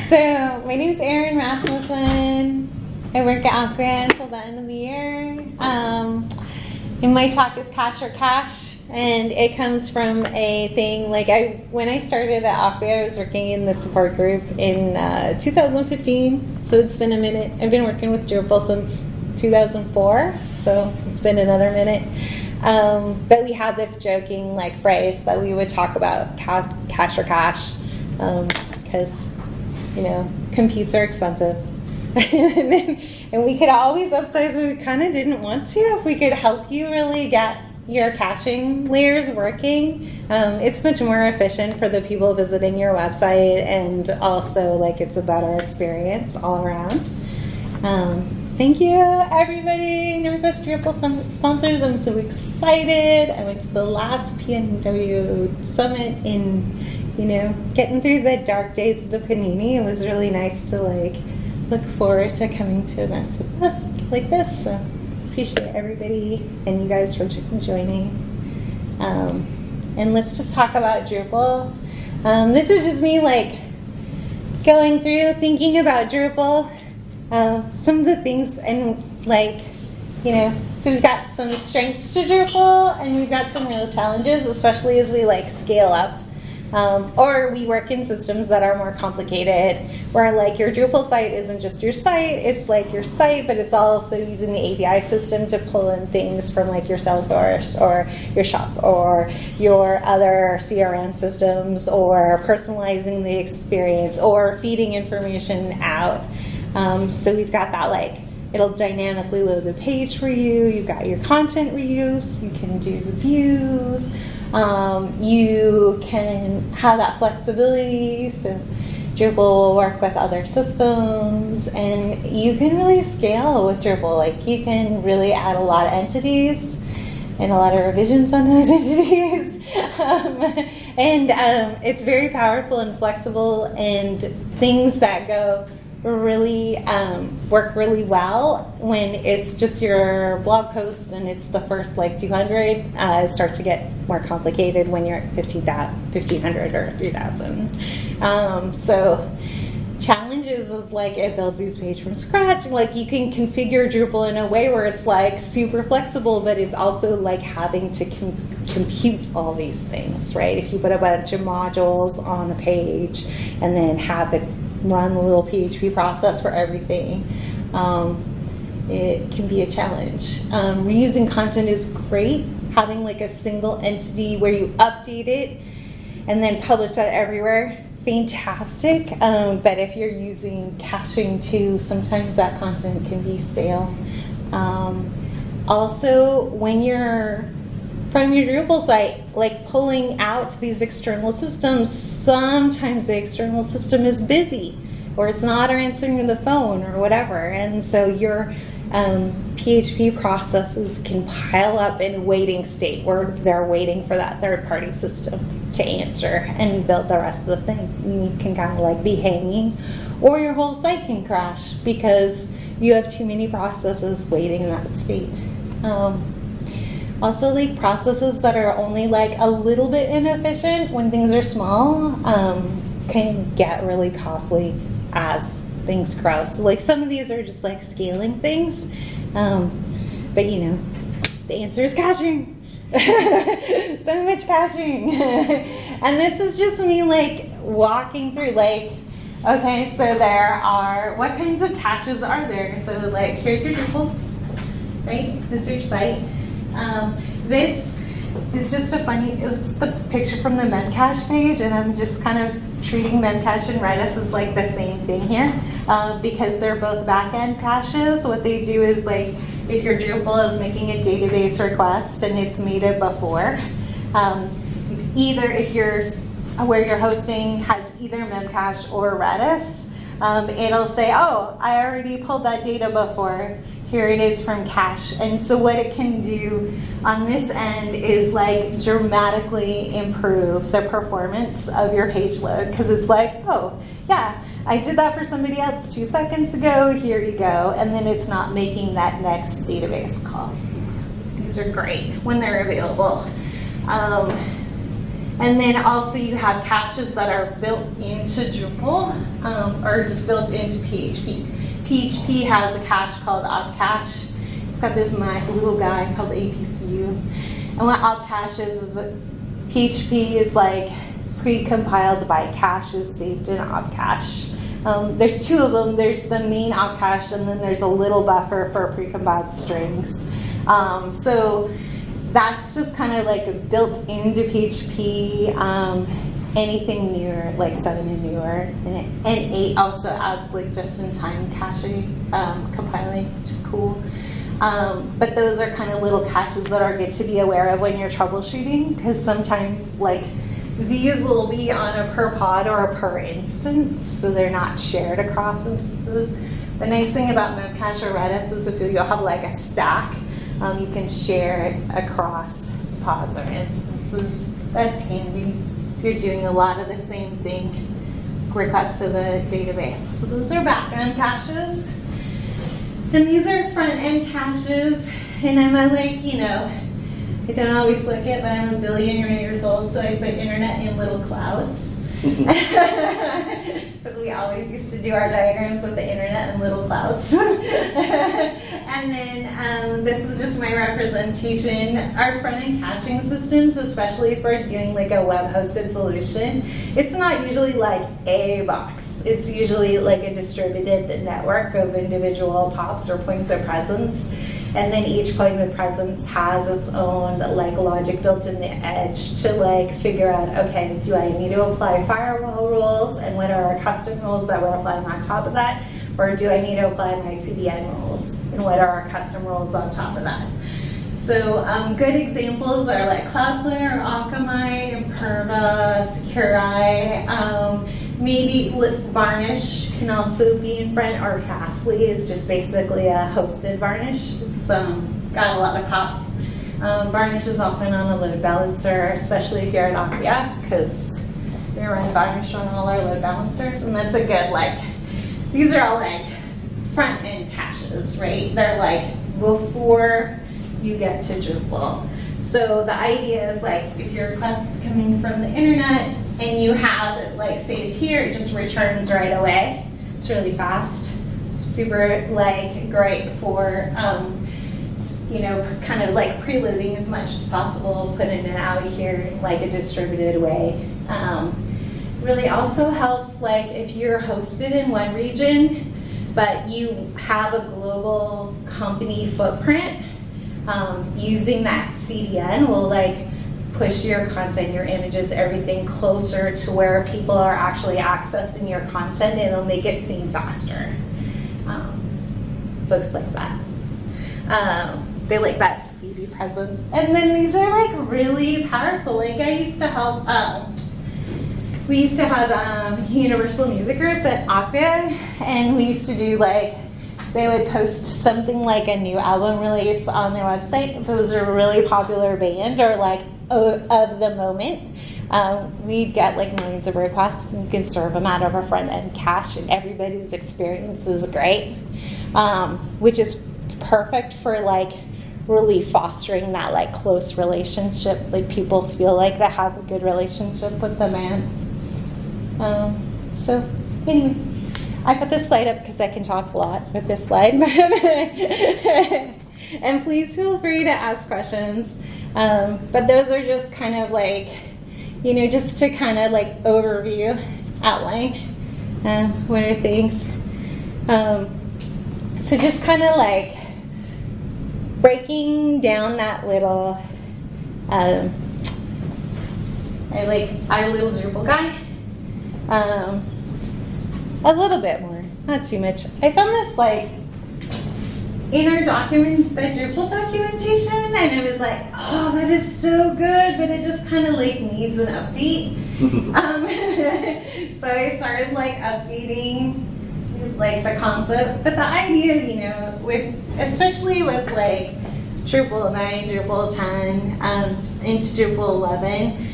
So my name is Erin Rasmussen. I work at Acquia until the end of the year. And my talk is Cache or Cache, and it comes from a thing like when I started at Acquia, I was working in the support group in 2015. So it's been a minute. I've been working with Drupal since 2004, so it's been another minute. But we had this joking phrase that we would talk about cache or cache, because computes are expensive. and we could always upsize, but we kind of didn't want to. If we could help you really get your caching layers working, it's much more efficient for the people visiting your website, and also it's a better experience all around. Thank you, everybody. Northwest Drupal Summit sponsors. I'm so excited. I went to the last PNW Summit in getting through the dark days of the Panini. It was really nice to look forward to coming to events like this. So appreciate everybody and you guys for joining. And let's just talk about Drupal. This is just me going through thinking about Drupal. Some of the things and so we've got some strengths to Drupal and we've got some real challenges, especially as we scale up. Or we work in systems that are more complicated, where your Drupal site isn't just your site, it's your site, but it's also using the API system to pull in things from your Salesforce or your shop or your other CRM systems, or personalizing the experience or feeding information out. So we've got that it'll dynamically load the page for you. You've got your content reuse, you can do reviews. You can have that flexibility, so Drupal will work with other systems, and you can really scale with Drupal. You can really add a lot of entities and a lot of revisions on those entities. It's very powerful and flexible, and things that go really work really well when it's just your blog post and it's the first 200. Start to get more complicated when you're at 1,500 or 3,000. So challenges is it builds these pages from scratch. You can configure Drupal in a way where it's super flexible, but it's also having to compute all these things, right? If you put a bunch of modules on a page and then have it run a little PHP process for everything, it can be a challenge. Reusing content is great. Having a single entity where you update it and then publish that everywhere, fantastic. But if you're using caching too, sometimes that content can be stale. Also, when you're from your Drupal site, pulling out these external systems, sometimes the external system is busy, or it's not answering the phone or whatever, and so your PHP processes can pile up in a waiting state where they're waiting for that third-party system to answer and build the rest of the thing. And you can kind of be hanging, or your whole site can crash because you have too many processes waiting in that state. Also, processes that are only a little bit inefficient when things are small can get really costly as things grow. So some of these are just scaling things, but the answer is caching. So much caching. And this is just me walking through okay, so there are, what kinds of caches are there? So here's your Drupal, right? This is your site. This is just it's the picture from the Memcache page, and I'm just kind of treating Memcache and Redis as the same thing here, because they're both back-end caches. What they do is if your Drupal is making a database request and it's made it before, either if where you're hosting has either Memcache or Redis, it'll say, oh, I already pulled that data before. Here it is from cache. And so what it can do on this end is dramatically improve the performance of your page load, because it's oh yeah, I did that for somebody else 2 seconds ago, here you go, and then it's not making that next database calls. These are great when they're available. And then also you have caches that are built into Drupal or just built into PHP. PHP has a cache called opcache. It's got this little guy called APCU. And what opcache is that PHP is like pre-compiled by caches saved in opcache. There's two of them. There's the main opcache, and then there's a little buffer for precompiled strings. So that's just kind of like built into PHP. Anything newer, like 7 and newer, and 8 also adds like just-in-time caching, compiling, which is cool. But those are kind of little caches that are good to be aware of when you're troubleshooting, because sometimes like these will be on a per pod or a per instance, so they're not shared across instances. The nice thing about Memcache or Redis is if you'll have like a stack, you can share it across pods or instances. That's handy if you're doing a lot of the same thing, request to the database. So those are back-end caches. And these are front-end caches. And I'm like, I don't always look it, but I'm 1 billion years old, so I put internet in little clouds. Because we always used to do our diagrams with the internet in little clouds. And then this is just my representation. Our front-end caching systems, especially if we're doing like a web-hosted solution, it's not usually like a box. It's usually like a distributed network of individual POPs or points of presence. And then each point of presence has its own like logic built in the edge to like figure out, okay, do I need to apply firewall rules, and what are our custom rules that we're applying on top of that? Or do I need to apply my CDN rules, and what are our custom rules on top of that? So good examples are like Cloudflare, Akamai, Imperva, Securi. Maybe Varnish can also be in front, or Fastly is just basically a hosted Varnish. It's got a lot of pops. Varnish is often on a load balancer, especially if you're at Acquia, because we run Varnish on all our load balancers, and that's a good these are all like front end caches, right? They're like before you get to Drupal. So the idea is like if your request is coming from the internet and you have it like saved here, it just returns right away. It's really fast, super like great for kind of like preloading as much as possible, putting it out here in like a distributed way. Really also helps like if you're hosted in one region, but you have a global company footprint, using that CDN will like push your content, your images, everything closer to where people are actually accessing your content, and it'll make it seem faster. Folks like that. They like that speedy presence. And then these are like really powerful. Like I used to help, we used to have Universal Music Group at Acquia, and we used to do like, they would post something like a new album release on their website. If it was a really popular band or like of the moment, we'd get like millions of requests, and you can serve them out of our front end cache, and everybody's experience is great, which is perfect for like really fostering that like close relationship. Like people feel like they have a good relationship with the band. So anyway. I put this slide up because I can talk a lot with this slide. And please feel free to ask questions. But those are just kind of like, just to kind of like overview, outline what are things. So just kind of like breaking down that little, our little Drupal guy. A little bit more, not too much. I found this like in our document, the Drupal documentation, and it was like, oh, that is so good, but it just kind of like needs an update. So I started like updating like the concept, but the idea, especially with like Drupal 9, Drupal 10, into Drupal 11.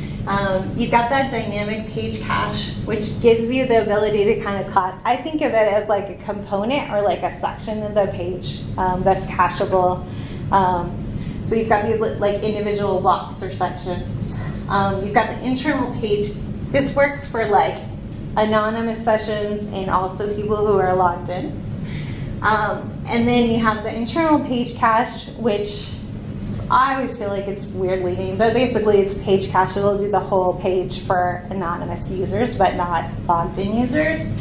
You've got that dynamic page cache, which gives you the ability to kind of I think of it as like a component or like a section of the page that's cacheable. So you've got these like individual blocks or sections. You've got the internal page. This works for like anonymous sessions and also people who are logged in. And then you have the internal page cache, which I always feel like it's weirdly named, but basically it's page cache. It'll do the whole page for anonymous users, but not logged in users.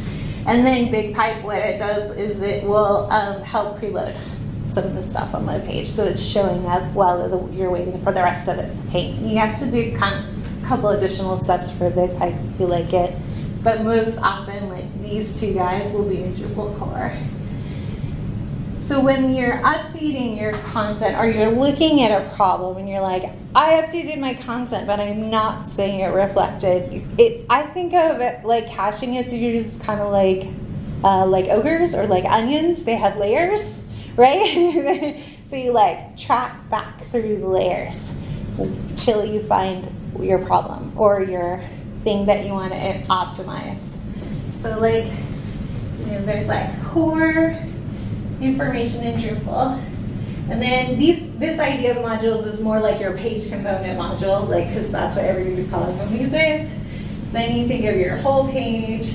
And then BigPipe, what it does is it will help preload some of the stuff on the page. So it's showing up while you're waiting for the rest of it to paint. You have to do kind of a couple additional steps for BigPipe if you like it. But most often, like these two guys will be in Drupal core. So when you're updating your content or you're looking at a problem and you're like, I updated my content, but I'm not seeing it reflected. I think of it like caching is just kind of like ogres or like onions. They have layers, right? So you like track back through the layers till you find your problem or your thing that you want to optimize. So like, there's like core information in Drupal. And then this idea of modules is more like your page component module, like because that's what everybody's calling them these days. Then you think of your whole page,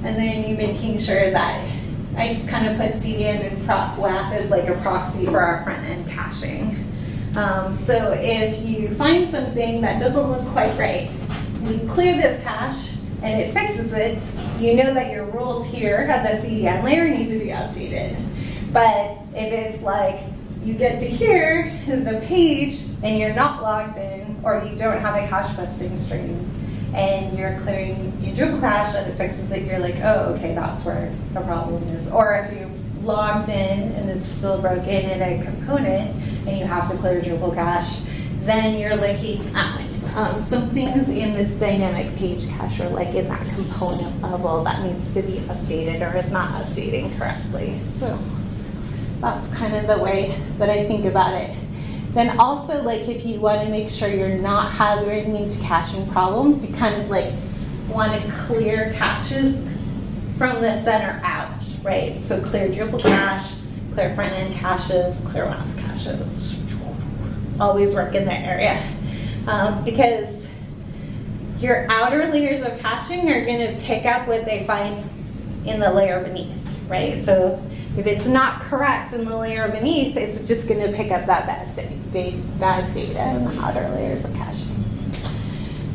and then you're making sure that I just kind of put CDN and WAF as like a proxy for our front end caching. So if you find something that doesn't look quite right, you clear this cache and it fixes it, you know that your rules here at the CDN layer need to be updated. But if it's like you get to here, the page, and you're not logged in, or you don't have a cache busting stream, and you're clearing your Drupal cache and it fixes it, you're like, oh, okay, that's where the problem is. Or if you logged in and it's still broken in a component and you have to clear Drupal cache, then you're looking at some things in this dynamic page cache or like in that component level that needs to be updated or is not updating correctly. So that's kind of the way that I think about it. Then also, like, if you want to make sure you're not having into caching problems, you kind of like want to clear caches from the center out, right? So clear Drupal cache, clear front end caches, clear WAF caches. Always work in that area. Because your outer layers of caching are going to pick up what they find in the layer beneath, right? So if it's not correct in the layer beneath, it's just going to pick up that bad data in the outer layers of caching.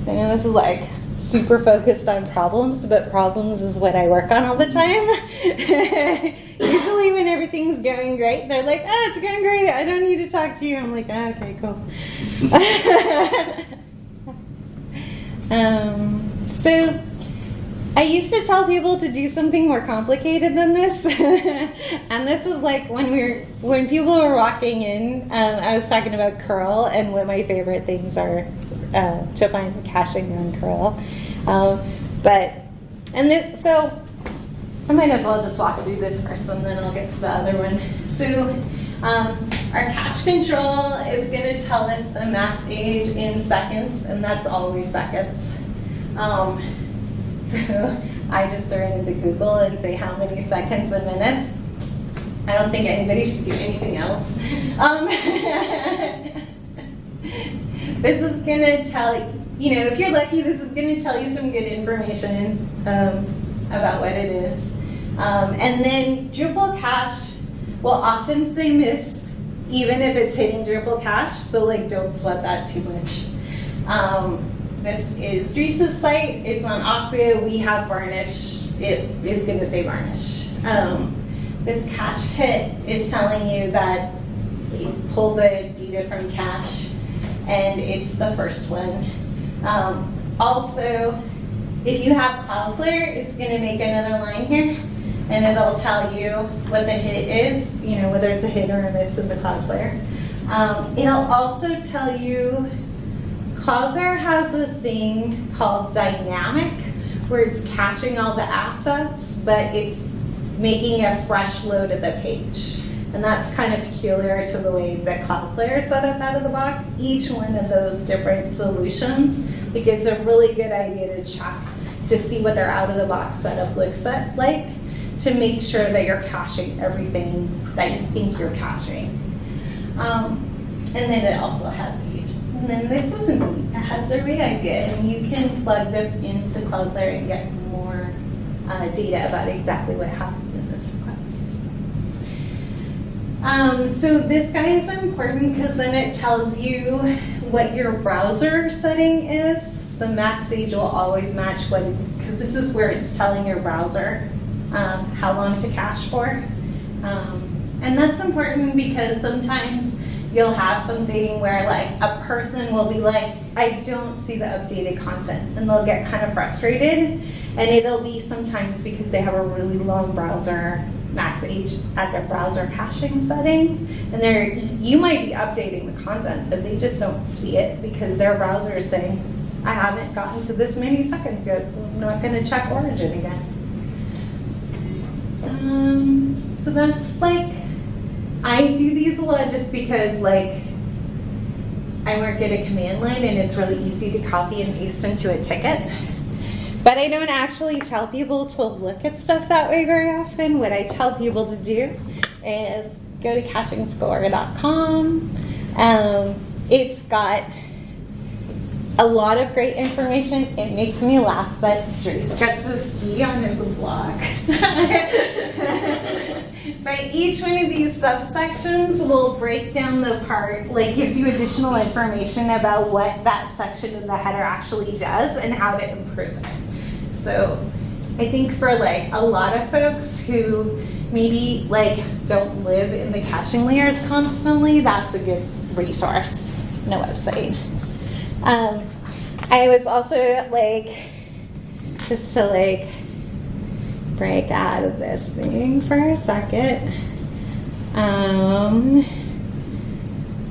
I know this is like super focused on problems, but problems is what I work on all the time. Usually when everything's going great, they're like, oh, it's going great, I don't need to talk to you. I'm like, oh, okay, cool. So I used to tell people to do something more complicated than this. And this is like when people were walking in, I was talking about curl and what my favorite things are to find caching on curl. So I might as well just walk through this first and then I'll get to the other one. So our cache control is going to tell us the max age in seconds, and that's always seconds. So I just throw it into Google and say how many seconds and minutes. I don't think anybody should do anything else. This is going to tell, if you're lucky, this is going to tell you some good information about what it is. And then Drupal cache will often say miss, even if it's hitting Drupal cache, so don't sweat that too much. This is Dries' site. It's on Acquia. We have varnish. It is going to say varnish. This cache kit is telling you that you pull the data from cache, and it's the first one. Also, if you have Cloudflare, it's going to make another line here, and it'll tell you what the hit is, whether it's a hit or a miss in the Cloudflare. It'll also tell you Cloudflare has a thing called dynamic, where it's caching all the assets, but it's making a fresh load of the page. And that's kind of peculiar to the way that Cloudflare is set up out of the box. Each one of those different solutions, it's a really good idea to check to see what their out of the box setup looks like, to make sure that you're caching everything that you think you're caching. And then it also has age. And then this is neat. It has a read idea, and you can plug this into Cloudflare and get more data about exactly what happened in this request. So this guy is important because then it tells you what your browser setting is. The max age will always match what it's, because this is where it's telling your browser how long to cache for. And that's important because sometimes you'll have something where like a person will be like, I don't see the updated content, and they'll get kind of frustrated, and it'll be sometimes because they have a really long browser max age at their browser caching setting, and you might be updating the content, but they just don't see it because their browser is saying, I haven't gotten to this many seconds yet, so I'm not going to check origin again. So that's like, I do these a lot just because like I work at a command line and it's really easy to copy and paste into a ticket. But I don't actually tell people to look at stuff that way very often. What I tell people to do is go to cachingscore.com. It's got a lot of great information. It makes me laugh that Dries gets a C on his blog. But each one of these subsections will break down the part, like gives you additional information about what that section of the header actually does and how to improve it. So I think for like a lot of folks who maybe like don't live in the caching layers constantly, that's a good resource and a website. I was also like, just to like break out of this thing for a second.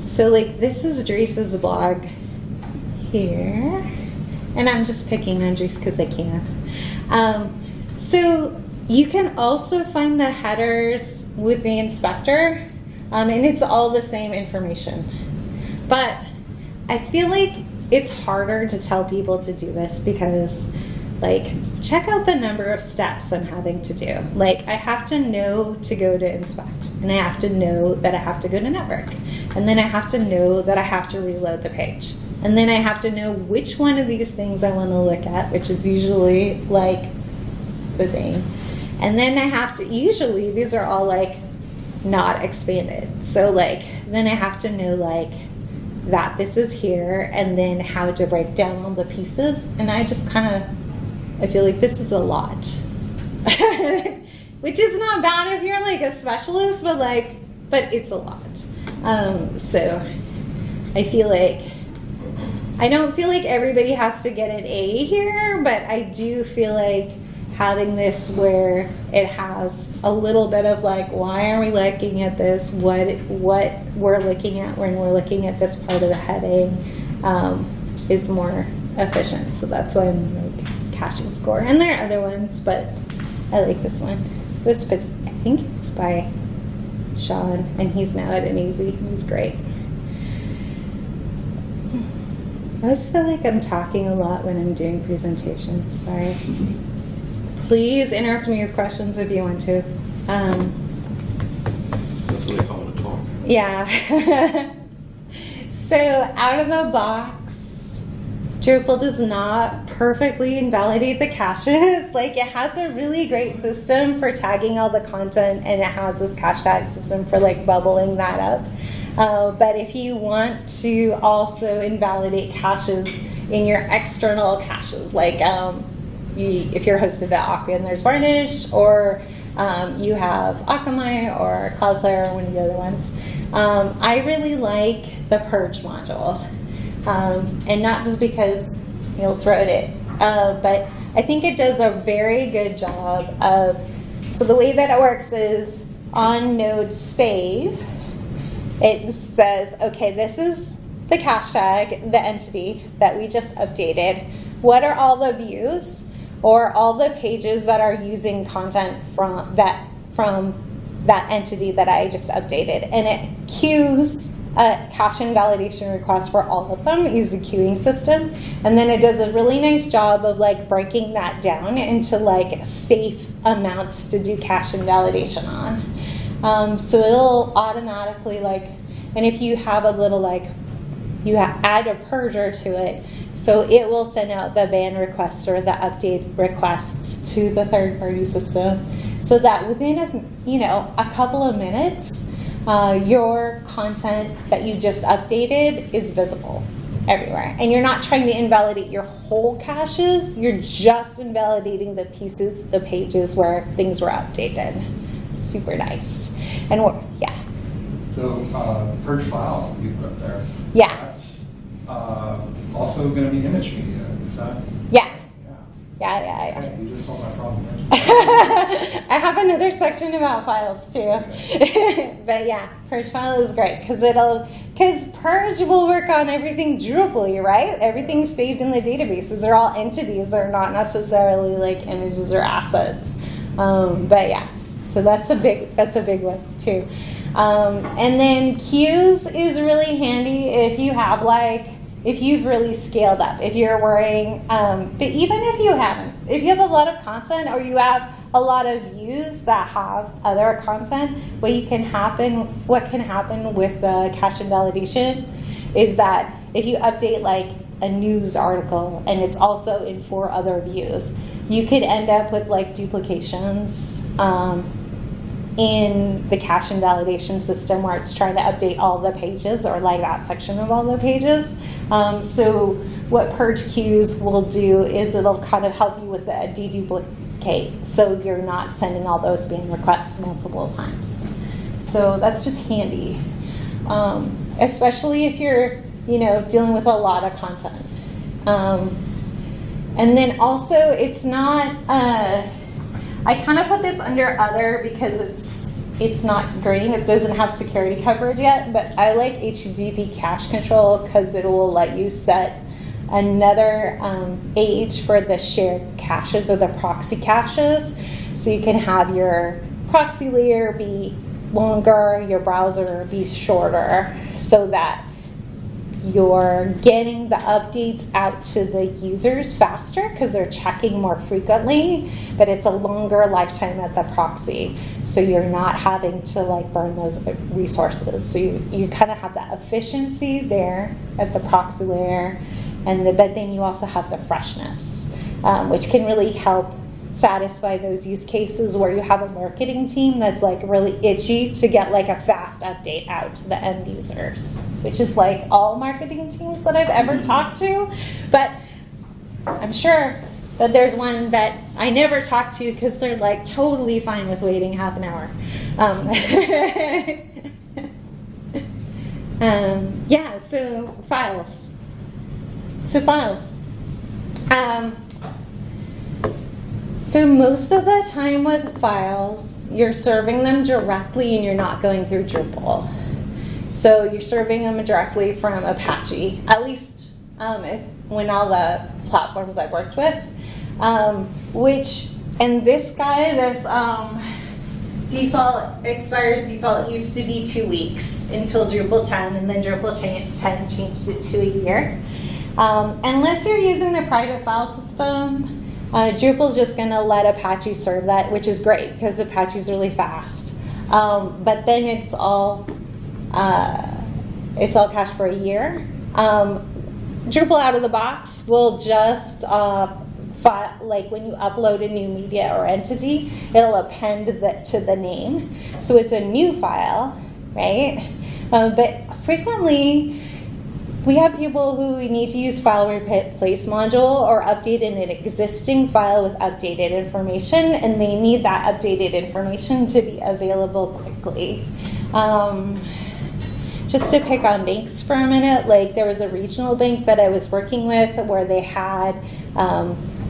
So like this is Dries's blog here, and I'm just picking on Dries because I can. So you can also find the headers with the inspector, and it's all the same information. But I feel like it's harder to tell people to do this because like, check out the number of steps I'm having to do. Like, I have to know to go to inspect, and I have to know that I have to go to network, and then I have to know that I have to reload the page, and then I have to know which one of these things I want to look at, which is usually like the thing, and then I have to, usually these are all like not expanded, so like then I have to know like that this is here, and then how to break down all the pieces, and I just kind of, I feel like this is a lot, which is not bad if you're like a specialist, but it's a lot. So I feel like, I don't feel like everybody has to get an A here, but I do feel like having this where it has a little bit of like, why are we looking at this? What we're looking at when we're looking at this part of the heading is more efficient. So that's why I'm like, caching score, and there are other ones, but I like this one. I think it's by Sean, and he's now at Amazing. He's great. I always feel like I'm talking a lot when I'm doing presentations. Sorry. Please interrupt me with questions if you want to. That's what they call it, a talk. Yeah. So out of the box, Drupal does not perfectly invalidate the caches. Like, it has a really great system for tagging all the content, and it has this cache tag system for like bubbling that up. But if you want to also invalidate caches in your external caches, like if you're hosted at Aqua and there's Varnish, or you have Akamai or Cloudflare or one of the other ones, I really like the purge module. And not just because Niels wrote it, but I think it does a very good job of, so the way that it works is on node save, it says, okay, this is the cache tag, the entity that we just updated. What are all the views or all the pages that are using content from that entity that I just updated? And it queues a cache invalidation request for all of them, use the queuing system, and then it does a really nice job of like breaking that down into like safe amounts to do cache invalidation on. So it'll automatically like, and if you have a little like you add a purger to it, so it will send out the ban requests or the update requests to the third-party system, so that within a couple of minutes, your content that you just updated is visible everywhere. And you're not trying to invalidate your whole caches, you're just invalidating the pieces, the pages where things were updated. Super nice. And yeah. So purge file you put up there. Yeah. That's also going to be image media. Is that? Yeah. Yeah. Yeah. Okay, you just solved my problem. I have another section about files too. Okay. But yeah, purge file is great because purge will work on everything Drupal, right? Everything's saved in the databases. They're all entities. They're not necessarily like images or assets. But yeah, so that's a big one too. And then queues is really handy if you have if you've really scaled up, if you're worrying, but even if you haven't, if you have a lot of content or you have a lot of views that have other content, what can happen with the cache invalidation is that if you update like a news article and it's also in 4 other views, you could end up with like duplications in the cache invalidation system where it's trying to update all the pages or like that section of all the pages. So what purge queues will do is it'll kind of help you with the deduplicate, so you're not sending all those ban requests multiple times. So that's just handy, especially if you're dealing with a lot of content. And then also it's not, I kind of put this under other because it's not green. It doesn't have security coverage yet, but I like HTTP cache control because it will let you set another age for the shared caches or the proxy caches. So you can have your proxy layer be longer, your browser be shorter, so that you're getting the updates out to the users faster because they're checking more frequently, but it's a longer lifetime at the proxy, so you're not having to like burn those resources. So you kind of have that efficiency there at the proxy layer, but then you also have the freshness, which can really help satisfy those use cases where you have a marketing team that's like really itchy to get like a fast update out to the end users, which is like all marketing teams that I've ever talked to. But I'm sure that there's one that I never talked to because they're like totally fine with waiting half an hour. Yeah, so files. So most of the time with files, you're serving them directly and you're not going through Drupal. So you're serving them directly from Apache, at least when all the platforms I've worked with. This default used to be 2 weeks until Drupal 10, and then Drupal 10 changed it to a year. Unless you're using the private file system, Drupal's just going to let Apache serve that, which is great because Apache's really fast. But then it's all cached for a year. Drupal out of the box will just like when you upload a new media or entity, it'll append to the name, so it's a new file, right? But frequently, we have people who need to use file replace module or update in an existing file with updated information, and they need that updated information to be available quickly. Just to pick on banks for a minute, like there was a regional bank that I was working with where they had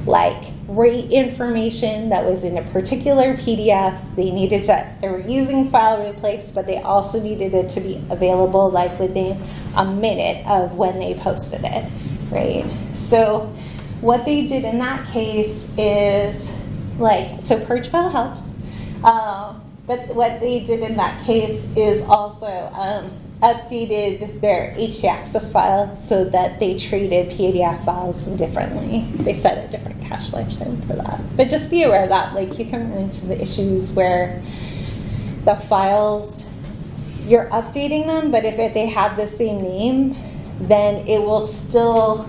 like rate information that was in a particular PDF. They were using file replace, but they also needed it to be available like within a minute of when they posted it, right? So what they did in that case is so purge file helps, but what they did in that case is also updated their htaccess file so that they treated PDF files differently. They set a different cache lifetime for that. But just be aware of that, like you can run into the issues where the files, you're updating them, but if they have the same name, then it will still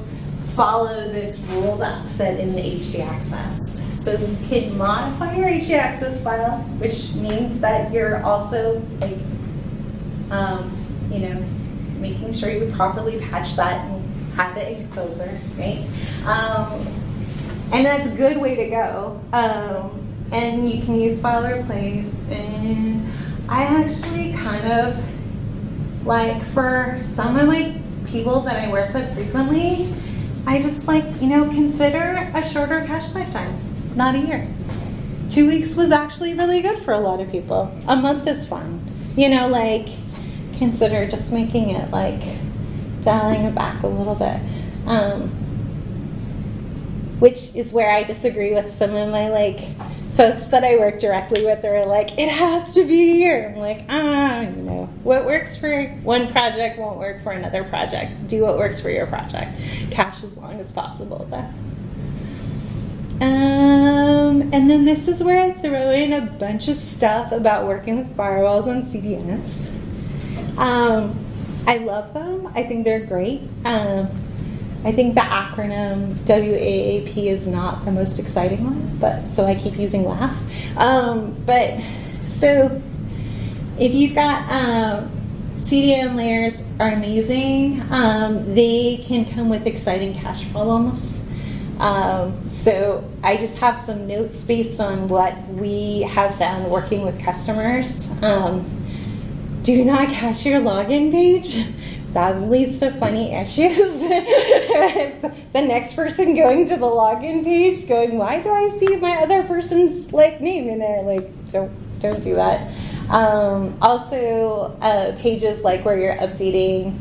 follow this rule that's set in the HD access. So you can modify your HD access file, which means that you're also like, making sure you properly patch that and have it in Composer, right? And that's a good way to go. And you can use file replace. And I actually kind of like, for some of my people that I work with frequently, I just consider a shorter cache lifetime, not a year. 2 weeks was actually really good for a lot of people. A month is fine. Consider just making it dialing it back a little bit. Which is where I disagree with some of my folks that I work directly with. They're like, it has to be a year. I'm like, what works for one project won't work for another project. Do what works for your project. Cache as long as possible though. And then this is where I throw in a bunch of stuff about working with firewalls and CDNs. I love them. I think they're great. I think the acronym WAAP is not the most exciting one, so I keep using WAF. So if you've got CDN layers are amazing. They can come with exciting cache problems. So I just have some notes based on what we have found working with customers. Do not cache your login page. That leads to funny issues. It's the next person going to the login page going, why do I see my other person's name in there? Don't do that. Also, pages where you're updating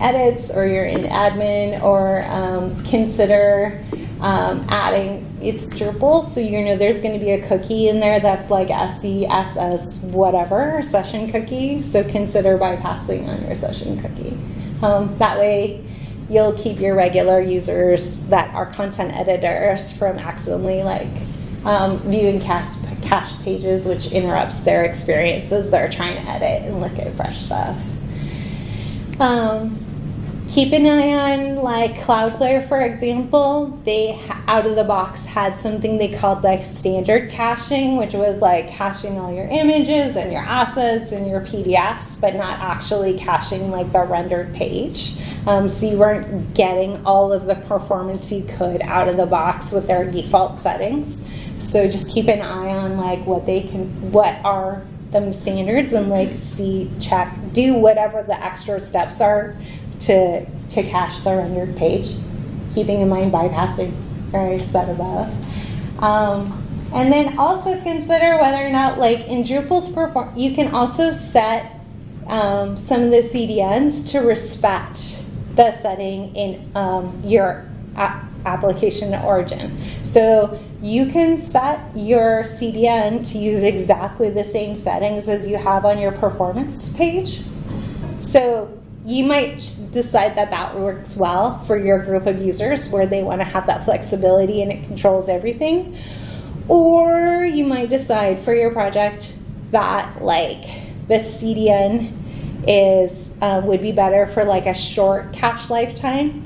edits, or you're in admin, or consider adding, it's Drupal, so there's going to be a cookie in there that's SE, SS, whatever, session cookie, so consider bypassing on your session cookie. That way you'll keep your regular users that are content editors from accidentally viewing cache pages, which interrupts their experiences. They're trying to edit and look at fresh stuff. Keep an eye on Cloudflare, for example. They out of the box had something they called standard caching, which was caching all your images and your assets and your PDFs, but not actually caching the rendered page. So you weren't getting all of the performance you could out of the box with their default settings. So just keep an eye on what are them standards, and check, do whatever the extra steps are to cache the rendered page, keeping in mind bypassing, very said above. And then also consider whether or not, in Drupal's you can also set some of the CDNs to respect the setting in your application origin. So you can set your CDN to use exactly the same settings as you have on your performance page. So you might decide that works well for your group of users where they want to have that flexibility and it controls everything. Or you might decide for your project that the CDN is would be better for a short cache lifetime.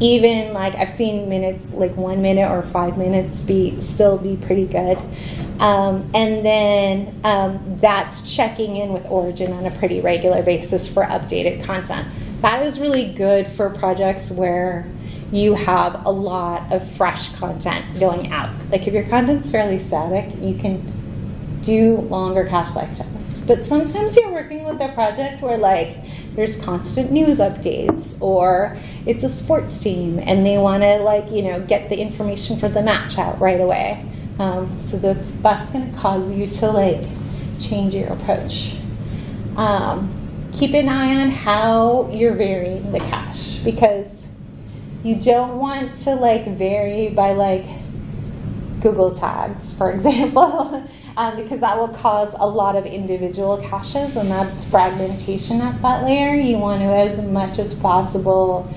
Even I've seen minutes, 1 minute or 5 minutes still be pretty good. And then that's checking in with Origin on a pretty regular basis for updated content. That is really good for projects where you have a lot of fresh content going out. If your content's fairly static, you can do longer cache lifetimes. But sometimes you're working with a project where there's constant news updates, or it's a sports team and they want to get the information for the match out right away. So that's going to cause you to change your approach. Keep an eye on how you're varying the cache, because you don't want to vary by Google tags, for example, because that will cause a lot of individual caches, and that's fragmentation at that layer. You want to, as much as possible,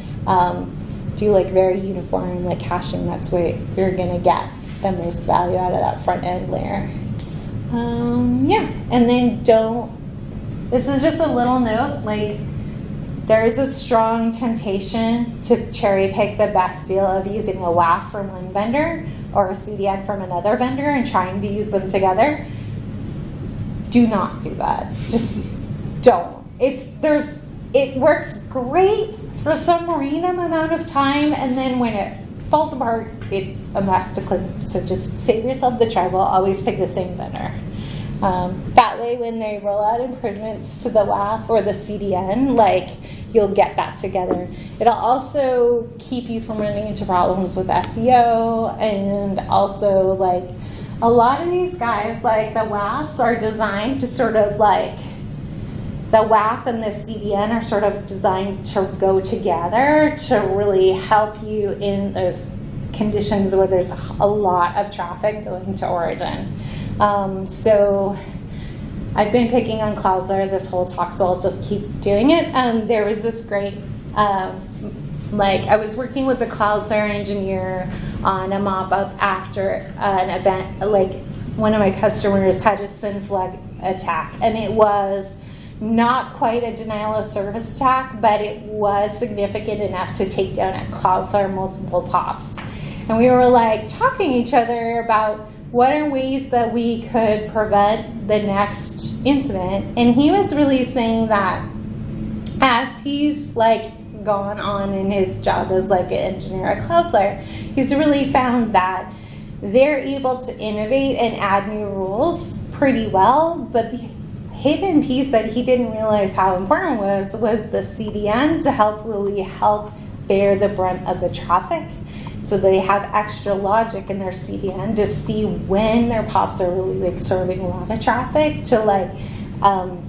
do very uniform caching. That's where you're going to get the most value out of that front end layer. And then this is just a little note, there's a strong temptation to cherry pick the best deal of using a WAF from one vendor or a CDN from another vendor and trying to use them together. Do not do that. Just don't. It works great for some random amount of time, and then when it falls apart, it's a mess to clean. So just save yourself the trouble. Always pick the same vendor. That way, when they roll out improvements to the WAF or the CDN, like, you'll get that together. It'll also keep you from running into problems with SEO, and also, like, a lot of these guys, like, the WAFs are designed to sort of, like, the WAF and the CDN are sort of designed to go together to really help you in those conditions where there's a lot of traffic going to origin. So I've been picking on Cloudflare this whole talk, so I'll just keep doing it. There was this great, I was working with a Cloudflare engineer on a mop-up after an event. Like, one of my customers had a SYN flag attack, and it was not quite a denial of service attack, but it was significant enough to take down at Cloudflare multiple POPs. And we were like talking to each other about what are ways that we could prevent the next incident. And he was really saying that as he's like gone on in his job as like an engineer at Cloudflare, he's really found that they're able to innovate and add new rules pretty well, but the hidden piece that he didn't realize how important was the CDN to really help bear the brunt of the traffic. So they have extra logic in their CDN to see when their POPs are really like serving a lot of traffic to like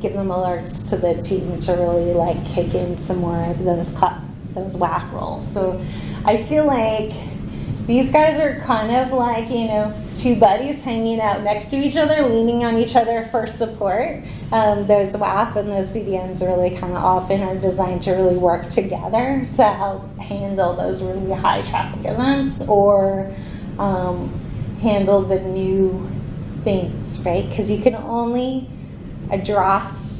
give them alerts to the team to really like kick in some more of those WAF roles. So I feel like these guys are kind of like, you know, two buddies hanging out next to each other, leaning on each other for support. Those WAF and those CDNs really kind of often are designed to really work together to help handle those really high traffic events or handle the new things, right? Because you can only address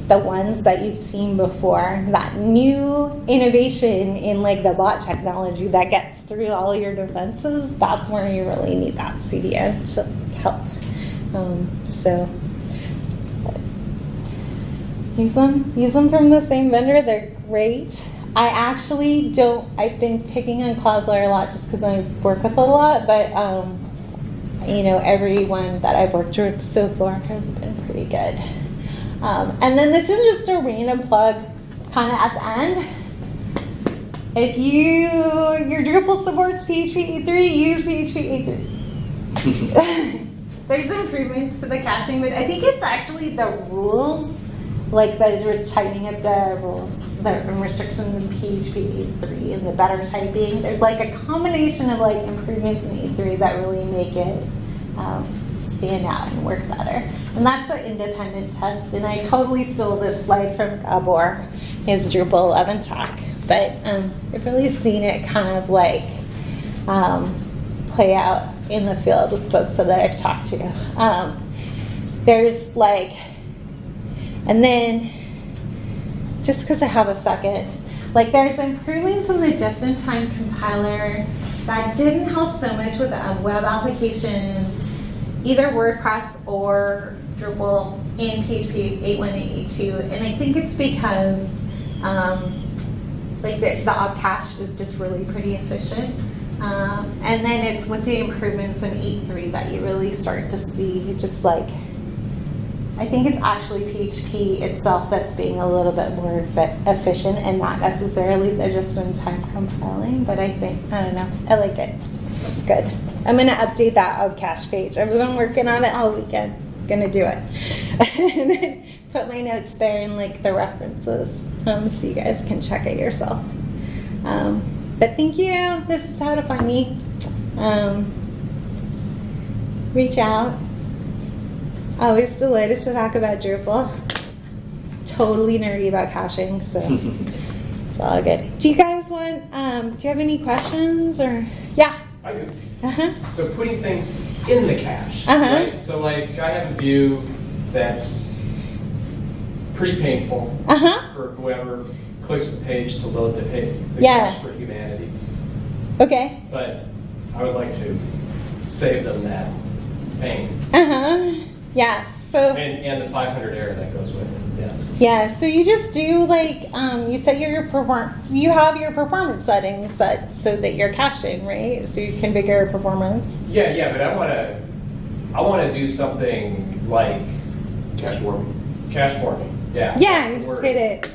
the ones that you've seen before. That new innovation in like the bot technology that gets through all your defenses, that's where you really need that CDN to help. So that's what. Use them from the same vendor. They're great. I actually don't. I've been picking on Cloudflare a lot just because I work with a lot, but you know, everyone that I've worked with so far has been pretty good. And then this is just a random plug kind of at the end. If your Drupal supports PHP 8.3, use PHP 8.3. There's improvements to the caching, but I think it's actually the rules, like that we're tightening up the rules, the restrictions in PHP 8.3 and the better typing. There's like a combination of like improvements in 8.3 that really make it stand out and work better. And that's an independent test. And I totally stole this slide from Gabor, his Drupal 11 talk. But I've really seen it kind of like play out in the field with folks that I've talked to. There's like, and then just because I have a second, like there's improvements in the just-in-time compiler that didn't help so much with web applications, either WordPress or Drupal in PHP 8.1 and 8.2, and I think it's because like the op cache is just really pretty efficient, and then it's with the improvements in 8.3 that you really start to see just like, I think it's actually PHP itself that's being a little bit more efficient and not necessarily the just-in-time compiling, but I don't know, I like it. It's good. I'm going to update that op cache page. I've been working on it all weekend. Going to do it. And then put my notes there and like the references so you guys can check it yourself. But thank you. This is how to find me. Reach out. Always delighted to talk about Drupal. Totally nerdy about caching, so it's all good. Do you guys want, do you have any questions or, yeah? I do. Uh-huh. So putting things in the cache, Uh-huh. right? So like I have a view that's pretty painful Uh-huh. for whoever clicks the page to load the page, the Yeah. cache for humanity. Okay. But I would like to save them that pain Yeah. So and the 500 error that goes with it. Yes. yeah. So you just do like you set you have your performance settings set so that you're caching, right? So you configure your performance. Yeah, but I want to do something like Cache warming. cache warming. Yeah. Yeah. that's You the just word. hit it,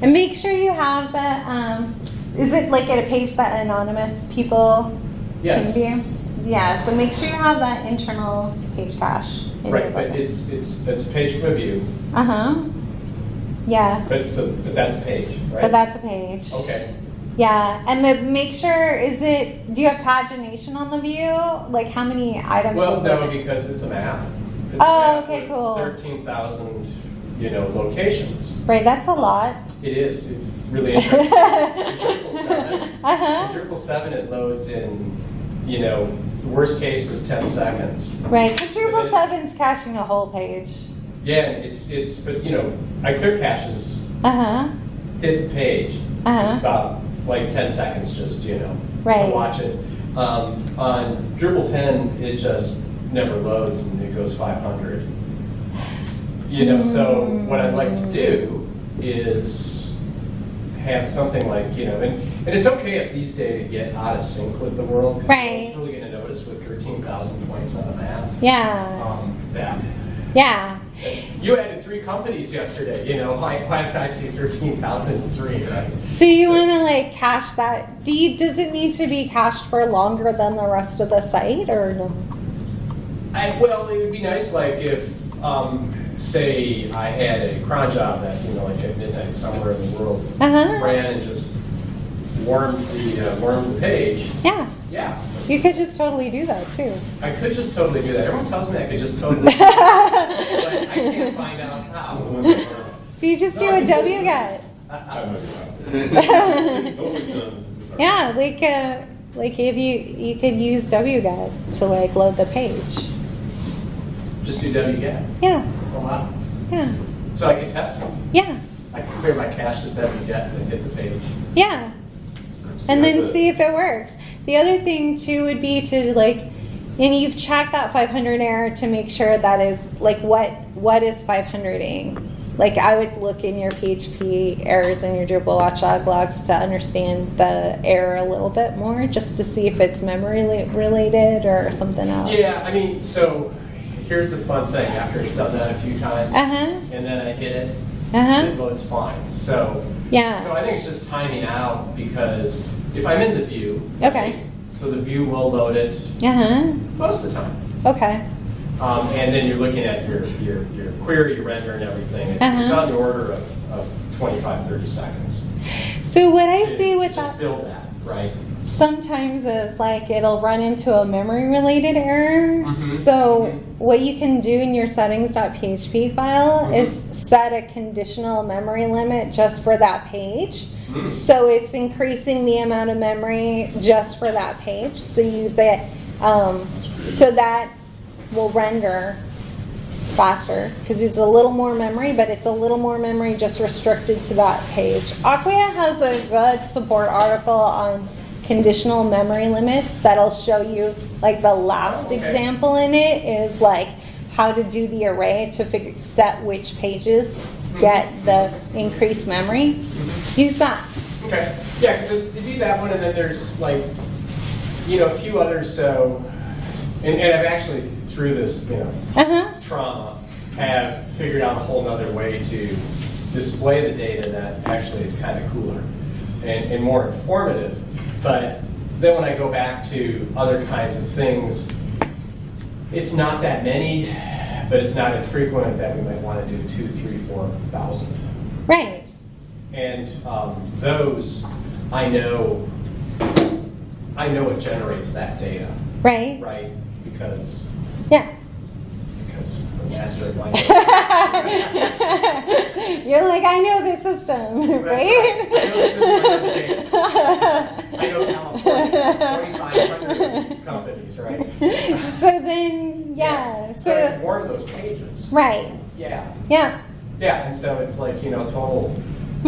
and make sure you have the. Is it like at a page that anonymous people Yes. can view? Yeah. So make sure you have that internal page cache. in Right, your but bucket. it's a page from a view, Yeah. but that's a page, right? But that's a page. Okay. Yeah, and make sure, do you have pagination on the view? Like how many items Well, is no, it? because it's a map. It's Oh, a map okay, with cool. 13,000, locations. Right, that's a lot. It is. It's really interesting. In Drupal 7, Uh-huh. in Drupal 7, it loads in, the worst case is 10 seconds. Right, because Drupal It is. 7's caching a whole page. Yeah, but I clear caches, Uh-huh. hit the page. Uh-huh. It's about like 10 seconds just, Right. to watch it. On Drupal 10, it just never loads and it goes 500. So what I'd like to do is have something like, and it's okay if these data get out of sync with the world. 'Cause Right. no one's really going to notice with 13,000 points on a map. Yeah. That. Yeah. You added 3 companies yesterday, why did I see 13,003, right? So you want to like cache that. Does it need to be cached for longer than the rest of the site or no? Well, it would be nice, like if, say, I had a cron job that, like at midnight somewhere in the world, Uh-huh. ran and just warmed the page. Yeah. Yeah, You could just totally do that too. I could just totally do that. Everyone tells me I could just totally do that, but I can't find out how. So you just do a wget. Totally done. Yeah, like if you could use wget to like load the page. Just do wget. Yeah, Oh wow. yeah, So I could test them. yeah, I can clear my cache as wget and hit the page. yeah. And then see if it works. The other thing too would be to like, and you've checked that 500 error to make sure that is like what is 500ing. Like I would look in your PHP errors in your Drupal watchdog logs to understand the error a little bit more, just to see if it's memory related or something else. Yeah, so here's the fun thing. After it's done that a few times, and then I hit it, it loads fine. So Yeah. So I think it's just timing out because if I'm in the view, Okay. so the view will load it most of the time. Okay. And then you're looking at your query, your render, and everything. It's on the order of 25, 30 seconds. So what I to see with just that build that, right? sometimes is like it'll run into a memory related error. So what you can do in your settings.php file is set a conditional memory limit just for that page. So it's increasing the amount of memory just for that page. So so that will render faster because it's a little more memory, but it's a little more memory just restricted to that page. Acquia has a good support article on conditional memory limits that'll show you, like the last example in it is like how to do the array to set which pages get the increased memory. Use that. Okay. Yeah, because you do that one, and then there's like, a few others. So, and I've actually through this, trauma, have figured out a whole nother way to display the data that actually is kind of cooler and more informative. But then when I go back to other kinds of things, it's not that many, but it's not infrequent that we might want to do 2, 3, 4,000. Right. And those, I know it generates that data, Right. right? Because the master of my You're like, I know the system, right? I know California, 2,500 companies, right? So then, So I can warm those pages. right. Yeah. Yeah. Yeah, and so it's like, total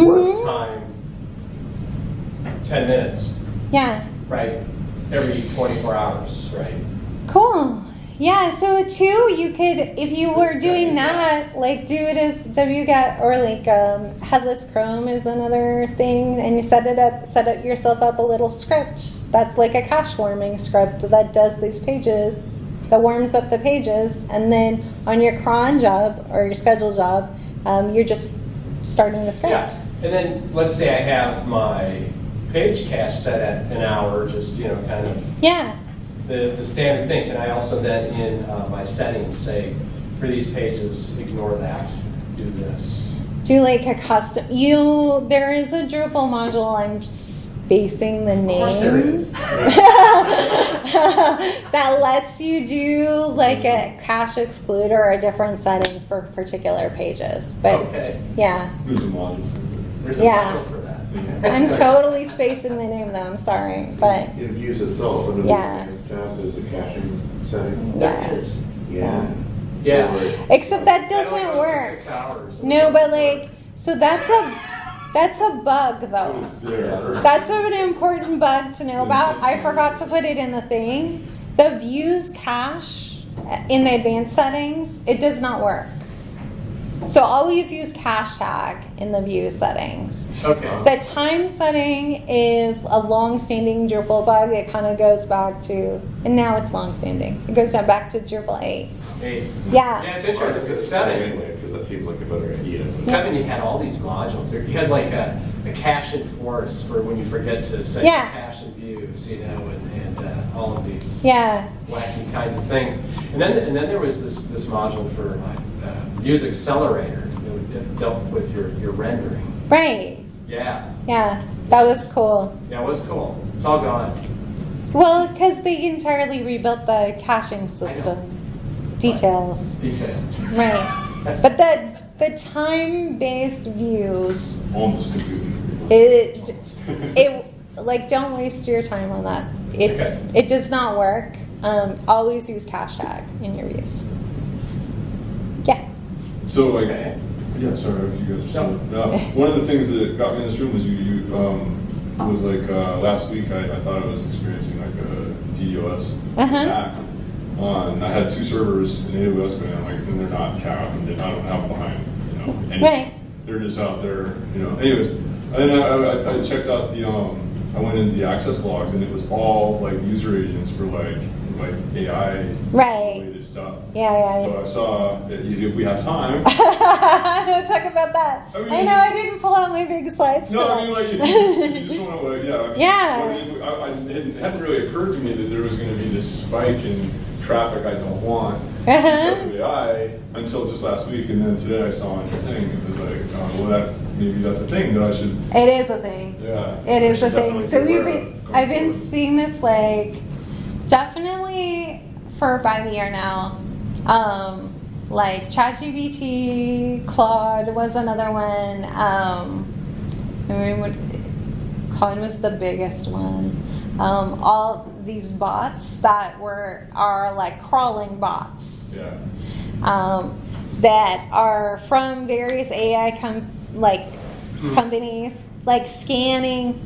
Mhm. time 10 minutes, Yeah. right? Every 24 hours, right? Cool. Yeah, so too, you could, if you were doing that, like do it as wget, or like headless Chrome is another thing, and you set up yourself up a little script that's like a cache warming script that does these pages, that warms up the pages, and then on your cron job or your schedule job, you're just starting the script. Yeah, and then let's say I have my page cache set at an hour, just kind of Yeah. the standard thing. Can I also then in my settings say, for these pages, ignore that, do this? Do like a custom, there is a Drupal module, I'm spacing the name. Of course there is. That lets you do like a cache exclude or a different setting for particular pages. But Okay. yeah, There's a module for There's a Yeah. module for that. I'm totally spacing the name though, I'm sorry. But It views itself under Yeah. the tab as a caching setting. Yeah. There is. Yeah. Yeah. except that That only doesn't goes to work. 6 hours. No, but like, so that's a bug though. there. That's an important bug to know about. I forgot to put it in the thing. The views cache in the advanced settings, it does not work. So always use cache tag in the view settings. Okay. The time setting is a long-standing Drupal bug. It kind of goes back to, and now it's long-standing. It goes back to Drupal 8. Hey. Yeah. Yeah, it's interesting. It's 7. Anyway, because that seems like a better idea. 7, you had all these modules. You had like a cache enforce for when you forget to set Yeah. cache and views, and all of these Yeah. wacky kinds of things. And then there was this module for views accelerator that dealt with your rendering. Right. Yeah, Yeah. That was cool. yeah, it was cool. It's all gone. Well, because they entirely rebuilt the caching system. Details. Details. Right. But the time-based views, Almost completely. it like don't waste your time on that. It does not work. Always use cache tag in your views. Yeah. So like, Okay. yeah, sorry if you guys are still. One of the things that got me in this room was you was like last week I thought I was experiencing like a DDoS attack. And I had 2 servers in AWS going on, like, and they're not capped, and I don't have them behind, and Right. they're just out there, Anyways, and then I checked out I went into the access logs, and it was all like user agents for like AI Right. related stuff. Yeah. So I saw that if we have time. Talk about that. I mean- I know I didn't pull out my big slides. No, but I mean, like, if you just want to, Yeah. it hadn't really occurred to me that there was going to be this spike in traffic I don't want Uh-huh. because of AI until just last week, and then today I saw on your thing, it was like, maybe that's a thing that I should, It is a thing. yeah. It is I a should thing. definitely So be aware of I've going been forward. seeing this like definitely for about a year now. Like ChatGPT, Claude was another one. Claude was the biggest one. All these bots that are like crawling bots. Yeah. That are from various AI companies, like scanning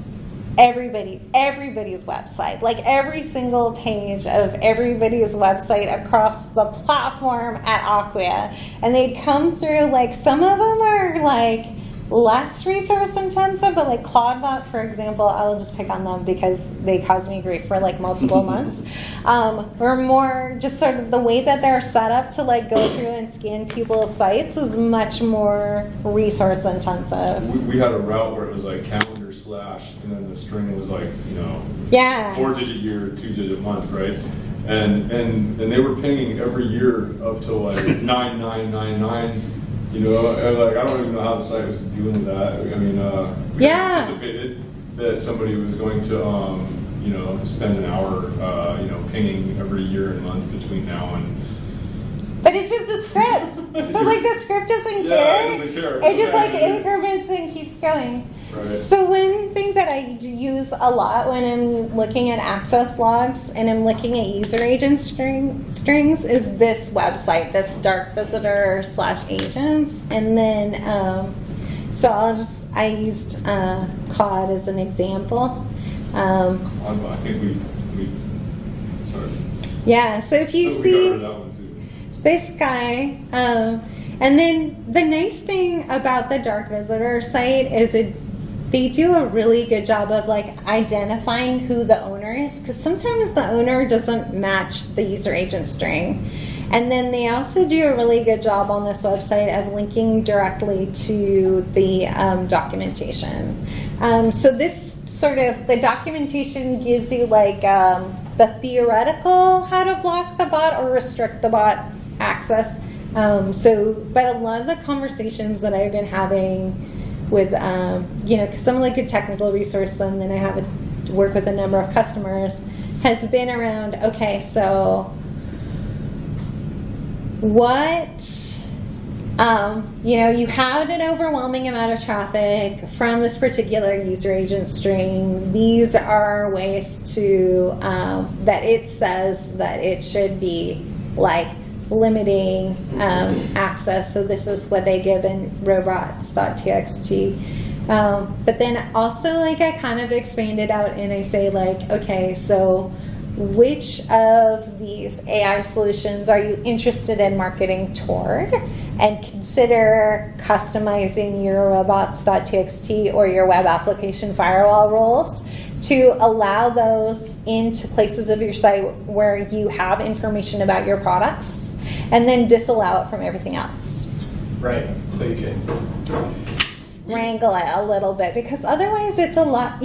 everybody's website, like every single page of everybody's website across the platform at Acquia, and they come through. Like some of them are like less resource intensive, but like CloudBot, for example, I will just pick on them because they caused me grief for like multiple months. Or more just sort of the way that they're set up to like go through and scan people's sites is much more resource intensive. We had a route where it was like calendar / and then the string was like, Yeah. 4-digit year, 2-digit month, right? And they were pinging every year up to like 9999. And like I don't even know how the site was dealing with that. I mean, we Yeah. anticipated that somebody was going to, spend an hour, pinging every year and month between now and. But it's just a script. So like the script doesn't Yeah, care. it doesn't care. It just like Yeah. increments and keeps going. Right. So one thing that I use a lot when I'm looking at access logs and I'm looking at user agent strings is this website, this dark visitor /agents. And then So I used Claude as an example. I think we sorry. Yeah, so if you We got see rid of that one too. this guy, and then the nice thing about the Dark Visitor site is they do a really good job of like identifying who the owner is, because sometimes the owner doesn't match the user agent string. And then they also do a really good job on this website of linking directly to the documentation. So this sort of, the documentation gives you like the theoretical how to block the bot or restrict the bot access. But a lot of the conversations that I've been having with, because I'm like a technical resource and then I have to work with a number of customers, has been around, okay, so what, you had an overwhelming amount of traffic from this particular user agent string. These are ways to, that it says that it should be like limiting access. So this is what they give in robots.txt. But then also like I kind of expand it out and I say like, okay, so which of these AI solutions are you interested in marketing toward? And consider customizing your robots.txt or your web application firewall rules to allow those into places of your site where you have information about your products, and then disallow it from everything else. Right. So you can Wrangle it a little bit, because otherwise it's a lot,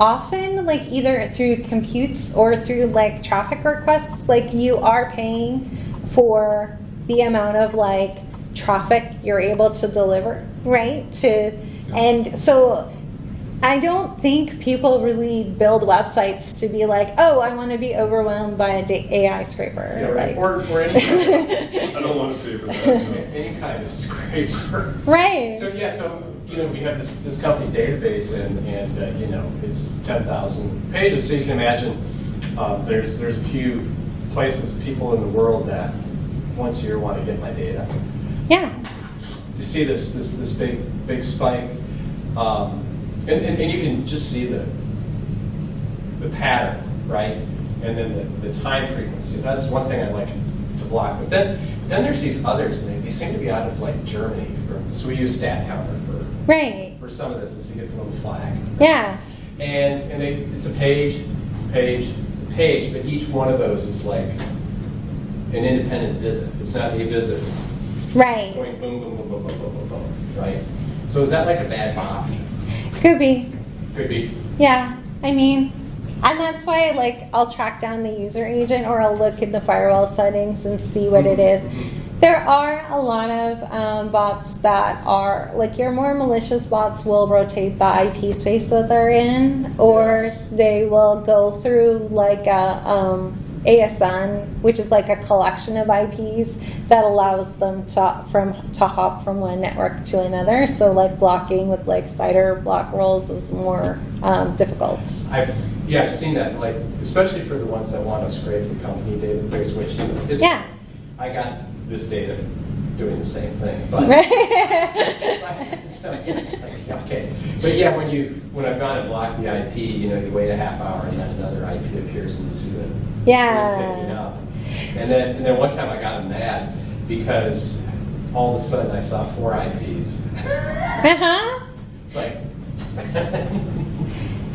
often like either through computes or through like traffic requests, like you are paying for the amount of like traffic you're able to deliver, right? And so I don't think people really build websites to be like, oh, I want to be overwhelmed by an AI scraper. Yeah, right. Like, or any kind I don't want to pay for that. of, any kind of scraper. right. So we have this company database and it's 10,000 pages. So you can imagine there's a few places, people in the world that once a year want to get my data. Yeah. You see this big spike, and you can just see the pattern, right? And then the time frequency. That's one thing I like to block. But then there's these others, and they seem to be out of like Germany. So we use stat counter for some of this, and so you get the little flag. Yeah. And it's a page, it's a page, but each one of those is like an independent visit. It's not a visit Right. going boom, boom, boom, boom, boom, boom, boom, boom, right? So is that like a bad bot? Could be. Could be. Yeah. I mean, and that's why like I'll track down the user agent or I'll look in the firewall settings and see what it is. There are a lot of bots that are, like your more malicious bots will rotate the IP space that they're in, or Yes. they will go through like a ASN, which is like a collection of IPs that allows them to hop from one network to another. So like blocking with like CIDR block rules is more difficult. I've seen that, like especially for the ones that want to scrape the company database, which is I got this data doing the same thing, but so it's like, okay. But yeah, when I've gone and blocked the IP, you wait a half hour and then another IP appears and you see that picking up. And then one time I got mad because all of a sudden I saw 4 IPs. It's like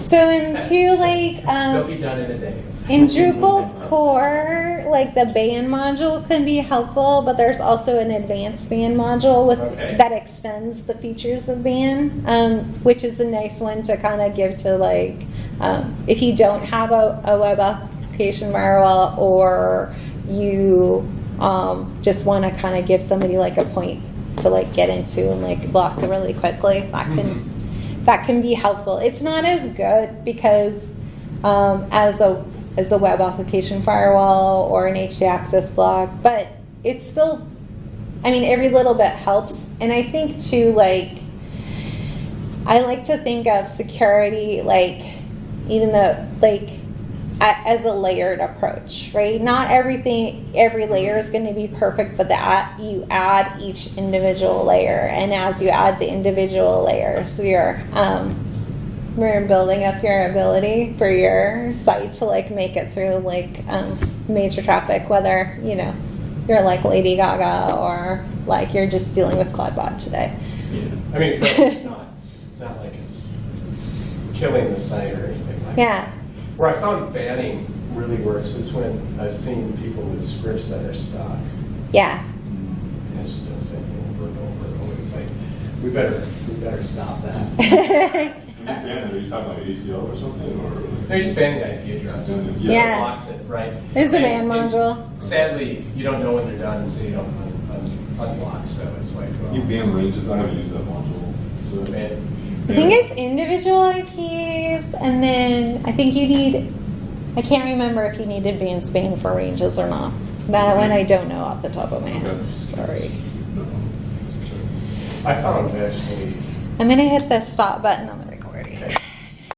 so into like they'll be done in a day. in Drupal core, like the ban module can be helpful, but there's also an advanced ban module that extends the features of ban, which is a nice one to kind of give to like if you don't have a web application firewall, or you just want to kind of give somebody like a point to like get into and like block it really quickly. That can be helpful. It's not as good because as a web application firewall or an HD access block, but it's still, I mean, every little bit helps. And I think too, like, I like to think of security, like, even though, like, as a layered approach, right? Not every layer is going to be perfect, but you add each individual layer, and as you add the individual layers, we're building up your ability for your site to like make it through like major traffic, whether you're like Lady Gaga or like you're just dealing with Cloudbot today. I mean, for us, it's not like it's killing the site or anything like that. Yeah. Where I found banning really works is when I've seen people with scripts that are stock. Yeah. And it's just the same thing over and over and over. It's like, we better stop that. Are you talking like ACL or something, or? They're just banning the IP address. Yeah. It blocks it, right? There's the ban And module. Sadly, you don't know when they're done, so you don't unblock. So it's like, well, You ban ranges. I haven't used that module. So ban. I think it's individual IPs, and then I think you need, I can't remember if you need advanced ban for ranges or not. That one I don't know off the top of my head. Okay. Sorry. I found actually. I'm going to hit the stop button on